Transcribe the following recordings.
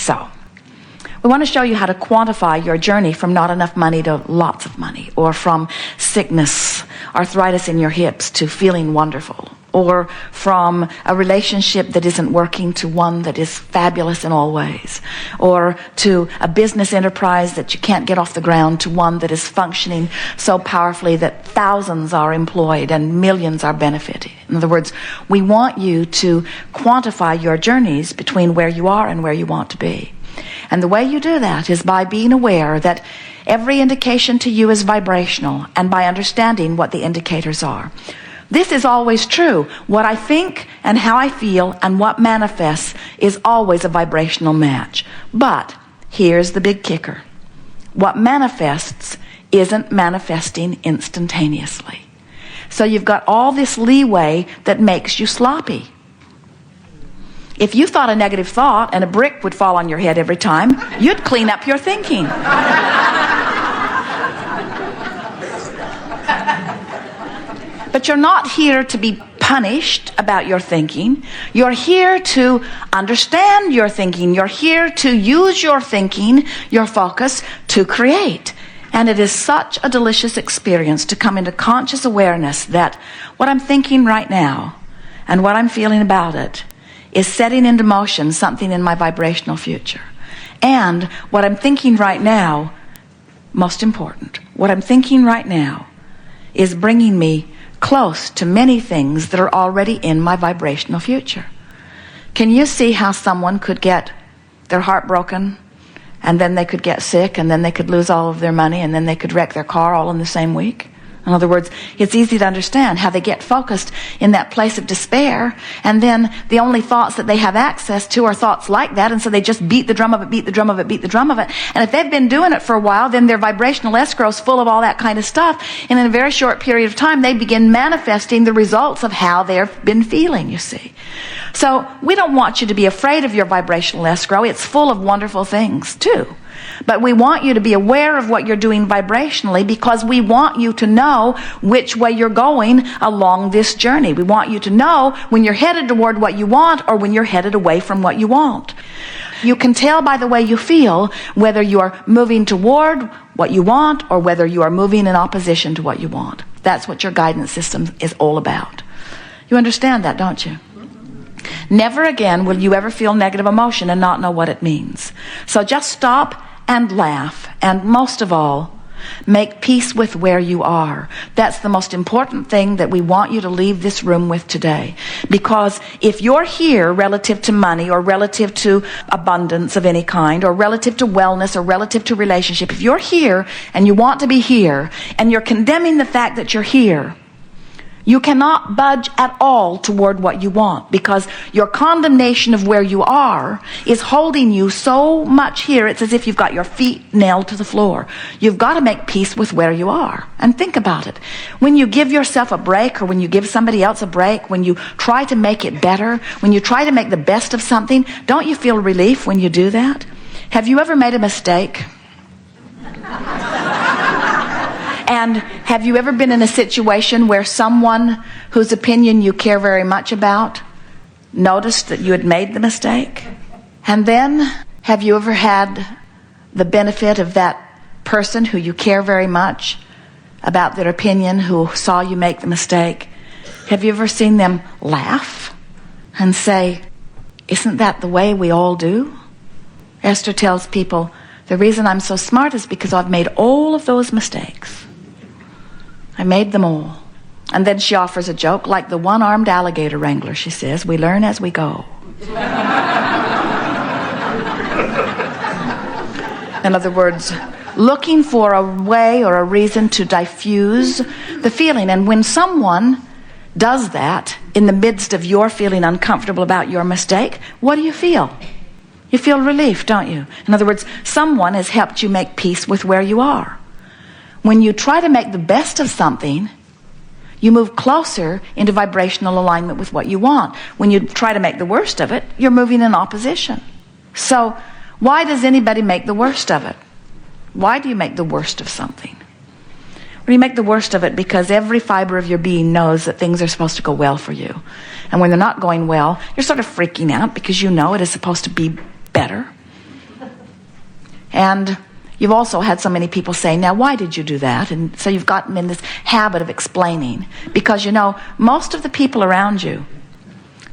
So, we want to show you how to quantify your journey from not enough money to lots of money, or from sickness, arthritis in your hips, to feeling wonderful, or from a relationship that isn't working to one that is fabulous in all ways, or to a business enterprise that you can't get off the ground to one that is functioning so powerfully that thousands are employed and millions are benefiting. In other words, we want you to quantify your journeys between where you are and where you want to be. And the way you do that is by being aware that every indication to you is vibrational, and by understanding what the indicators are. This is always true. What I think and how I feel and what manifests is always a vibrational match. But here's the big kicker. What manifests isn't manifesting instantaneously. So you've got all this leeway that makes you sloppy. If you thought a negative thought and a brick would fall on your head every time, you'd clean up your thinking. But you're not here to be punished about your thinking. You're here to understand your thinking. You're here to use your thinking, your focus, to create. And it is such a delicious experience to come into conscious awareness that what I'm thinking right now and what I'm feeling about it is setting into motion something in my vibrational future. And what I'm thinking right now, most important, what I'm thinking right now is bringing me close to many things that are already in my vibrational future. Can you see how someone could get their heart broken, and then they could get sick, and then they could lose all of their money, and then they could wreck their car all in the same week? In other words, it's easy to understand how they get focused in that place of despair, and then the only thoughts that they have access to are thoughts like that, and so they just beat the drum of it, beat the drum of it, beat the drum of it. And if they've been doing it for a while, then their vibrational escrow's full of all that kind of stuff, and in a very short period of time, they begin manifesting the results of how they've been feeling, you see. So we don't want you to be afraid of your vibrational escrow. It's full of wonderful things, too. But we want you to be aware of what you're doing vibrationally, because we want you to know which way you're going along this journey. We want you to know when you're headed toward what you want or when you're headed away from what you want. You can tell by the way you feel whether you're moving toward what you want or whether you are moving in opposition to what you want. That's what your guidance system is all about. You understand that, don't you? Never again will you ever feel negative emotion and not know what it means. So just stop and laugh, and most of all, make peace with where you are. That's the most important thing that we want you to leave this room with today. Because if you're here relative to money, or relative to abundance of any kind, or relative to wellness, or relative to relationship, if you're here and you want to be here, and you're condemning the fact that you're here, you cannot budge at all toward what you want, because your condemnation of where you are is holding you so much here. It's as if you've got your feet nailed to the floor. You've got to make peace with where you are. And think about it. When you give yourself a break, or when you give somebody else a break, when you try to make it better, when you try to make the best of something, don't you feel relief when you do that? Have you ever made a mistake? And have you ever been in a situation where someone whose opinion you care very much about noticed that you had made the mistake? And then, have you ever had the benefit of that person who you care very much about their opinion, who saw you make the mistake? Have you ever seen them laugh and say, "Isn't that the way we all do?" Esther tells people, "The reason I'm so smart is because I've made all of those mistakes. I made them all." And then she offers a joke, like the one-armed alligator wrangler, she says, "We learn as we go." In other words, looking for a way or a reason to diffuse the feeling. And when someone does that in the midst of your feeling uncomfortable about your mistake, what do you feel? You feel relief, don't you? In other words, someone has helped you make peace with where you are. When you try to make the best of something, you move closer into vibrational alignment with what you want. When you try to make the worst of it, you're moving in opposition. So, why does anybody make the worst of it? Why do you make the worst of something? Well, you make the worst of it because every fiber of your being knows that things are supposed to go well for you. And when they're not going well, you're sort of freaking out because you know it is supposed to be better. And you've also had so many people say, now why did you do that? And so you've gotten in this habit of explaining. Because most of the people around you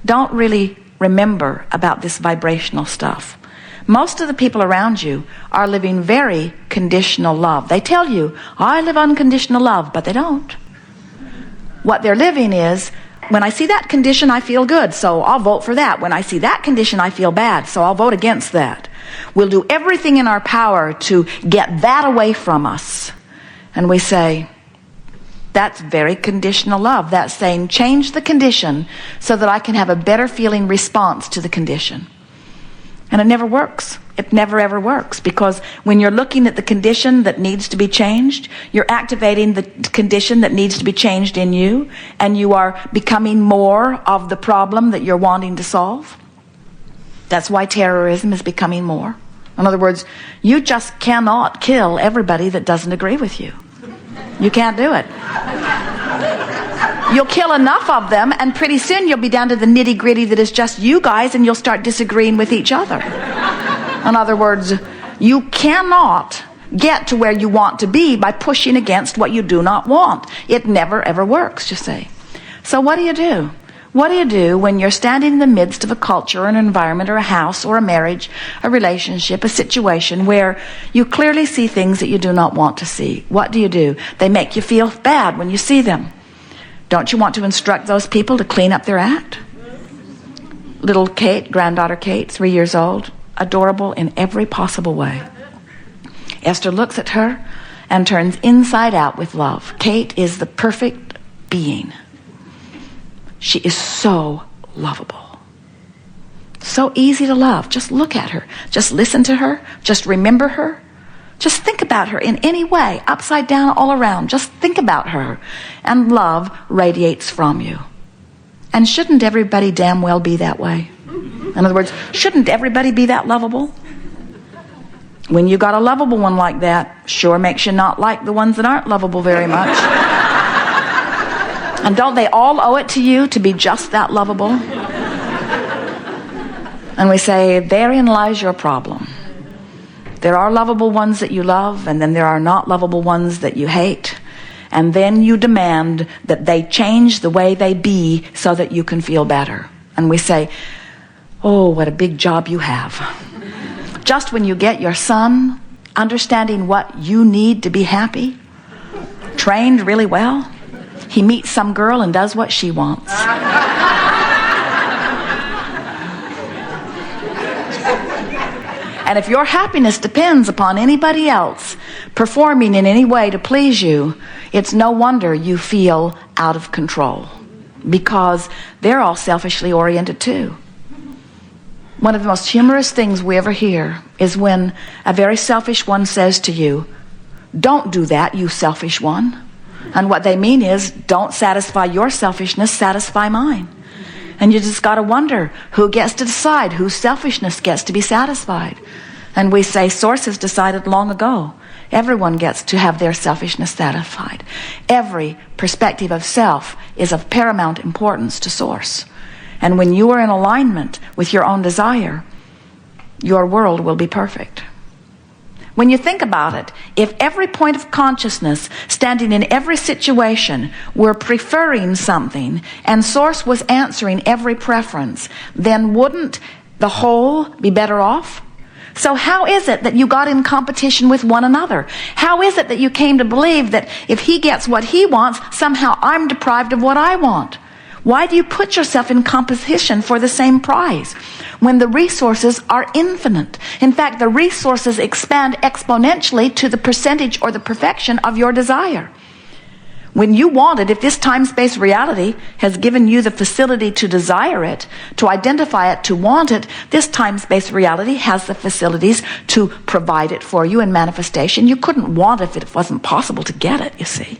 don't really remember about this vibrational stuff. Most of the people around you are living very conditional love. They tell you, I live unconditional love, but they don't. What they're living is, when I see that condition, I feel good, so I'll vote for that. When I see that condition, I feel bad, so I'll vote against that. We'll do everything in our power to get that away from us. And we say, that's very conditional love. That's saying, change the condition so that I can have a better feeling response to the condition. And it never works. It never ever works, because when you're looking at the condition that needs to be changed, you're activating the condition that needs to be changed in you, and you are becoming more of the problem that you're wanting to solve. That's why terrorism is becoming more. In other words, you just cannot kill everybody that doesn't agree with you. You can't do it. You'll kill enough of them, and pretty soon you'll be down to the nitty-gritty that is just you guys, and you'll start disagreeing with each other. In other words, you cannot get to where you want to be by pushing against what you do not want. It never ever works, you see. So what do you do? What do you do when you're standing in the midst of a culture or an environment or a house or a marriage, a relationship, a situation where you clearly see things that you do not want to see? What do? They make you feel bad when you see them. Don't you want to instruct those people to clean up their act? Little Kate, granddaughter Kate, 3 years old, adorable in every possible way. Esther looks at her and turns inside out with love. Kate is the perfect being. She is so lovable. So easy to love. Just look at her. Just listen to her. Just remember her. Just think about her in any way, upside down, all around. Just think about her. And love radiates from you. And shouldn't everybody damn well be that way? In other words, shouldn't everybody be that lovable? When you got a lovable one like that, sure makes you not like the ones that aren't lovable very much. And don't they all owe it to you to be just that lovable? And we say, therein lies your problem. There are lovable ones that you love, and then there are not lovable ones that you hate. And then you demand that they change the way they be so that you can feel better. And we say, oh, what a big job you have. Just when you get your son understanding what you need to be happy, trained really well, he meets some girl and does what she wants. And if your happiness depends upon anybody else performing in any way to please you, it's no wonder you feel out of control, because they're all selfishly oriented too. One of the most humorous things we ever hear is when a very selfish one says to you, don't do that, you selfish one. And what they mean is, don't satisfy your selfishness, satisfy mine. And you just got to wonder, who gets to decide whose selfishness gets to be satisfied? And we say, Source has decided long ago. Everyone gets to have their selfishness satisfied. Every perspective of self is of paramount importance to Source. And when you are in alignment with your own desire, your world will be perfect. When you think about it, if every point of consciousness standing in every situation were preferring something and Source was answering every preference, then wouldn't the whole be better off? So how is it that you got in competition with one another? How is it that you came to believe that if he gets what he wants, somehow I'm deprived of what I want? Why do you put yourself in competition for the same prize when the resources are infinite? In fact, the resources expand exponentially to the percentage or the perfection of your desire. When you want it, if this time-space reality has given you the facility to desire it, to identify it, to want it, this time-space reality has the facilities to provide it for you in manifestation. You couldn't want it if it wasn't possible to get it, you see.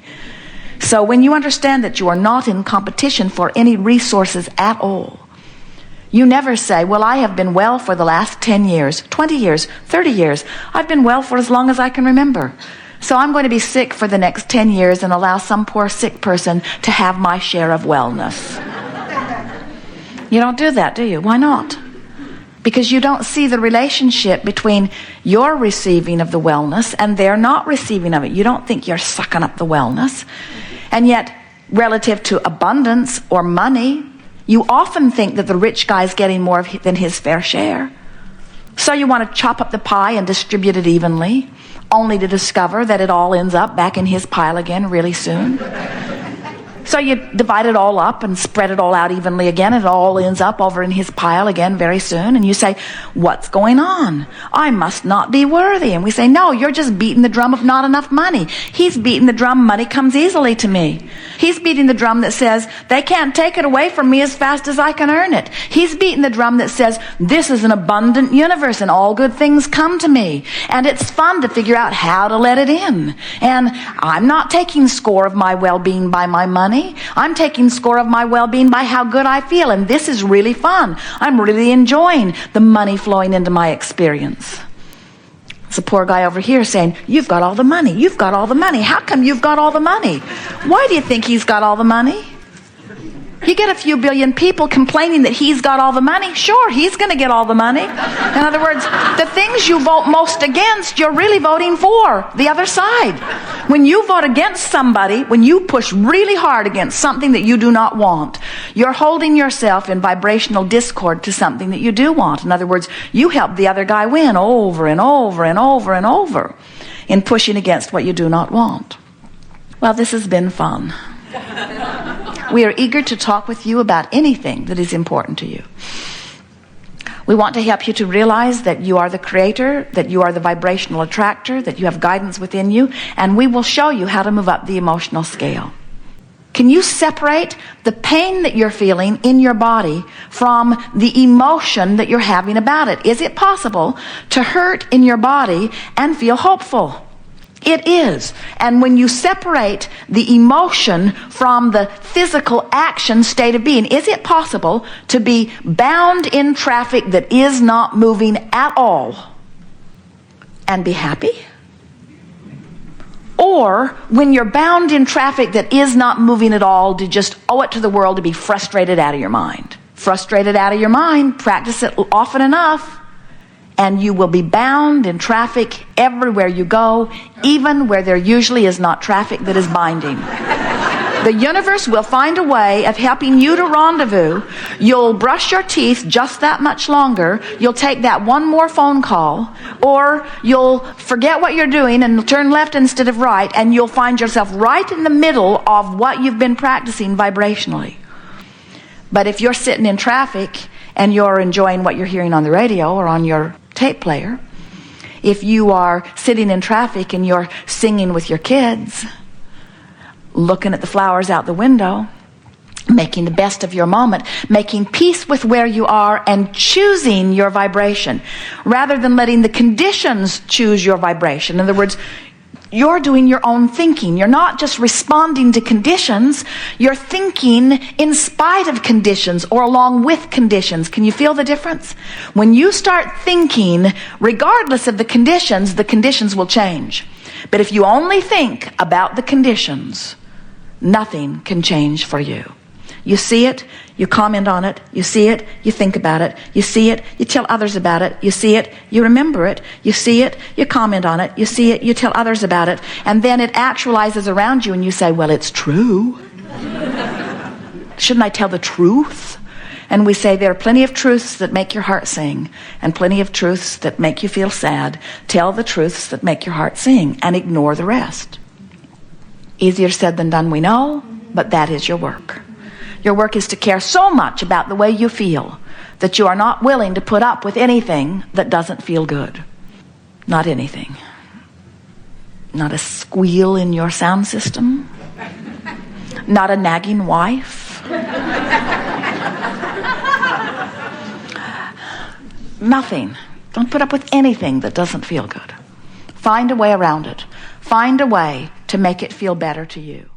So when you understand that you are not in competition for any resources at all, you never say, well, I have been well for the last 10 years, 20 years, 30 years. I've been well for as long as I can remember. So I'm going to be sick for the next 10 years and allow some poor sick person to have my share of wellness. You don't do that, do you? Why not? because you don't see the relationship between your receiving of the wellness and their not receiving of it. You don't think you're sucking up the wellness. And yet, relative to abundance or money, you often think that the rich guy's getting more than his fair share. So you want to chop up the pie and distribute it evenly, only to discover that it all ends up back in his pile again really soon. So you divide it all up and spread it all out evenly again. It all ends up over in his pile again very soon. And you say, what's going on? I must not be worthy. And we say, no, you're just beating the drum of not enough money. He's beating the drum, money comes easily to me. He's beating the drum that says, they can't take it away from me as fast as I can earn it. He's beating the drum that says, this is an abundant universe and all good things come to me. And it's fun to figure out how to let it in. And I'm not taking score of my well-being by my money. I'm taking score of my well-being by how good I feel, and this is really fun. I'm really enjoying the money flowing into my experience. It's a poor guy over here saying, you've got all the money, you've got all the money. How come you've got all the money? Why do you think he's got all the money? You get a few billion people complaining that he's got all the money. Sure, he's going to get all the money. In other words, the things you vote most against, you're really voting for the other side. When you vote against somebody, when you push really hard against something that you do not want, you're holding yourself in vibrational discord to something that you do want. In other words, you help the other guy win over and over and over and over in pushing against what you do not want. Well, this has been fun. We are eager to talk with you about anything that is important to you. We want to help you to realize that you are the creator, that you are the vibrational attractor, that you have guidance within you, and we will show you how to move up the emotional scale. Can you separate the pain that you're feeling in your body from the emotion that you're having about it? Is it possible to hurt in your body and feel hopeful? It is. And when you separate the emotion from the physical action state of being, is it possible to be bound in traffic that is not moving at all and be happy? Or when you're bound in traffic that is not moving at all, to just owe it to the world to be frustrated out of your mind? Frustrated out of your mind, practice it often enough, and you will be bound in traffic everywhere you go, even where there usually is not traffic that is binding. The universe will find a way of helping you to rendezvous. You'll brush your teeth just that much longer. You'll take that one more phone call, or you'll forget what you're doing and turn left instead of right, and you'll find yourself right in the middle of what you've been practicing vibrationally. But if you're sitting in traffic and you're enjoying what you're hearing on the radio or on your tape player, if you are sitting in traffic and you're singing with your kids, looking at the flowers out the window, making the best of your moment, making peace with where you are and choosing your vibration rather than letting the conditions choose your vibration. In other words, you're doing your own thinking. You're not just responding to conditions. You're thinking in spite of conditions or along with conditions. Can you feel the difference? When you start thinking, regardless of the conditions will change. But if you only think about the conditions, nothing can change for you. You see it, you comment on it, you see it, you think about it, you see it, you tell others about it, you see it, you remember it, you see it, you comment on it, you see it, you tell others about it, and then it actualizes around you and you say, well, it's true. Shouldn't I tell the truth? And we say there are plenty of truths that make your heart sing and plenty of truths that make you feel sad. Tell the truths that make your heart sing and ignore the rest. Easier said than done, we know, but that is your work. Your work is to care so much about the way you feel that you are not willing to put up with anything that doesn't feel good. Not anything. Not a squeal in your sound system. Not a nagging wife. Nothing. Don't put up with anything that doesn't feel good. Find a way around it. Find a way to make it feel better to you.